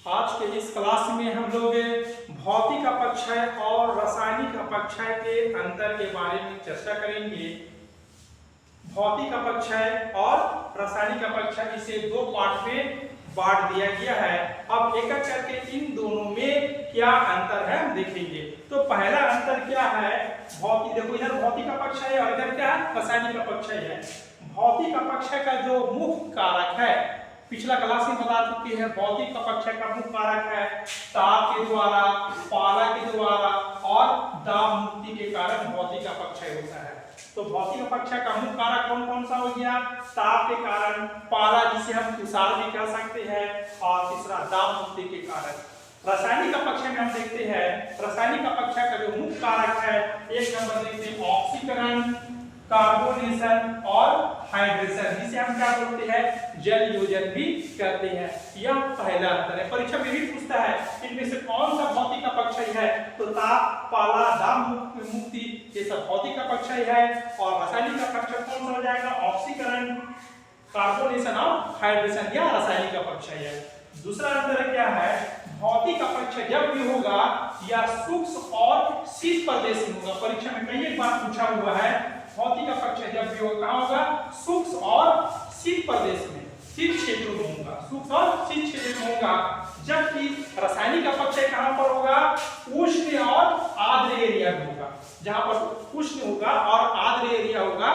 आज के इस क्लास में हम लोग भौतिक अपक्षय और रासायनिक अपक्षय के अंतर के बारे में चर्चा करेंगे। भौतिक अपक्षय और रासायनिक अपक्षय इसे दो पार्ट में बांट दिया गया है। अब एक एक करके इन दोनों में क्या अंतर है हम देखेंगे। तो पहला अंतर क्या है, भौतिक, देखो इधर भौतिक अपक्षय है और इधर क्या है, रासायनिक अपक्षय है। भौतिक अपक्षय का जो मुख्य कारक है, पिछला क्लास में बता चुके हैं, भौतिक अपक्षय का मुख्य कारक है ताप के द्वारा, पाला के द्वारा और दाब मुक्ति के कारण भौतिक अपक्षय होता है। तो भौतिक अपक्षय का मुख्य कारक कौन कौन सा हो गया, ताप के कारण, पाला जिसे हम तुषार भी कह सकते हैं, और तीसरा दाब मुक्ति के कारण। रासायनिक अपक्षय में हम देखते हैं, रासायनिक अपक्षय का जो मुख्य कारक है, एक नंबर देखते हैं ऑक्सीकरण, कार्बोनेशन और हाइड्रेशन, जिसे हम क्या बोलते हैं, जल योजन भी कहते हैं। यह पहला अंतर है। परीक्षा में भी पूछता है इनमें से कौन सा भौतिक अपक्षय है, तो ताप, पाला, दाब मुक्ति ये सब भौतिक अपक्षय है। और रासायनिक अपक्षय कौन सा हो जाएगा, ऑक्सीकरण, कार्बोनेशन और हाइड्रेशन, यह रासायनिक अपक्षय है। दूसरा अंतर क्या है, भौतिक अपक्षय जब भी होगा या सूक्ष्म और शीत प्रदेश में होगा। परीक्षा में कई बार पूछा हुआ है, भौतिक अपक्षय जब भी होगा कहाँ होगा, सूक्ष्म और शीत प्रदेश में, शीत क्षेत्रों में होगा, सूक्ष्म और शीत क्षेत्र में होगा। जबकि रासायनिक अपक्षय कहाँ पर होगा, उष्ण और आर्द्र एरिया में होगा। जहां पर उष्ण होगा और आर्द्र एरिया होगा,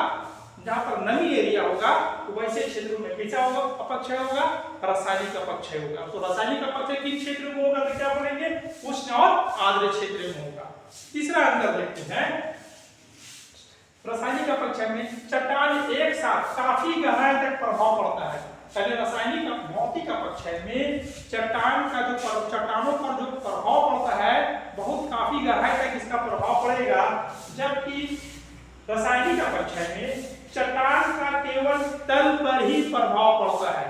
जहां पर नमी एरिया होगा, तो वैसे क्षेत्रों में कैसा होगा, अपक्षय होगा, रासायनिक अपक्षय होगा। तो रासायनिक अपक्षय किन क्षेत्रों में होगा, तो क्या बोलेंगे, उष्ण और आर्द्र क्षेत्र में होगा। तीसरा अंतर देखते हैं, रासायनिक अपक्षय में चट्टान एक साथ काफी गहराई तक प्रभाव पड़ता है। पहले रासायनिक भौतिक अपक्षय में चट्टानों पर जो प्रभाव पड़ता है, बहुत काफी गहराई तक इसका प्रभाव पड़ेगा। जबकि रासायनिक अपक्षय में चट्टान का केवल तल पर ही प्रभाव पड़ता है।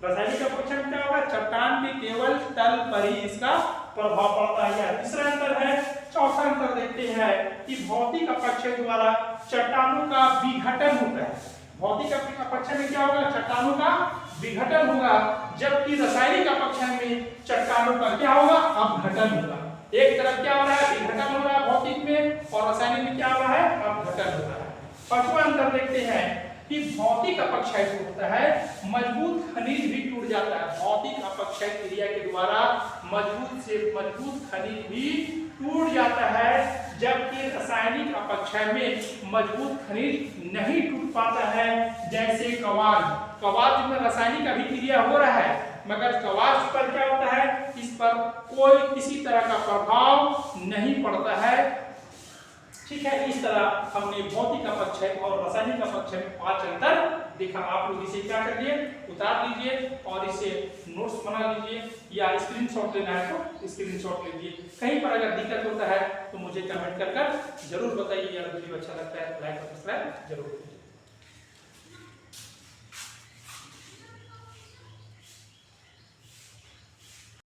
रासायनिक अपक्षय में क्या होगा, चट्टान के केवल तल पर ही इसका प्रभाव पड़ता है। तीसरा अंतर है। चौथा अंतर देखते हैं कि भौतिक अपक्षय द्वारा चट्टानों का विघटन होता है। भौतिक अपक्षय में क्या होगा, चट्टानों का विघटन होगा, जबकि रासायनिक अपक्षय में चट्टानों का क्या होगा, अपघटन होगा। एक तरफ क्या हो रहा है, विघटन हो रहा है भौतिक में, और रासायनिक में क्या हो रहा है, अपघटन हो रहा है। पांचवा अंतर देखते हैं कि भौतिक अपक्षय जो होता है, मजबूत खनिज भी टूट जाता है। भौतिक अपक्षय क्रिया के द्वारा मजबूत से मजबूत खनिज भी टूट जाता है, जबकि रासायनिक अपक्षय में मजबूत खनिज नहीं टूट पाता है। जैसे कवार्ज में रासायनिक अभिक्रिया हो रहा है, मगर कवार्ज पर क्या होता है, इस पर कोई किसी तरह का प्रभाव नहीं पड़ता है। ठीक है, इस तरह हमने भौतिक अपक्षय और रासायनिक अपक्षय में 5 अंतर देखा। आप लोग इसे क्या करिए, उतार लीजिए और इसे नोट्स बना लीजिए, या स्क्रीनशॉट लेना है तो स्क्रीनशॉट लीजिए। कहीं पर अगर दिक्कत होता है तो मुझे कमेंट कर जरूर बताइए। अगर वीडियो अच्छा लगता है तो लाइक और सब्सक्राइब जरूर कीजिए।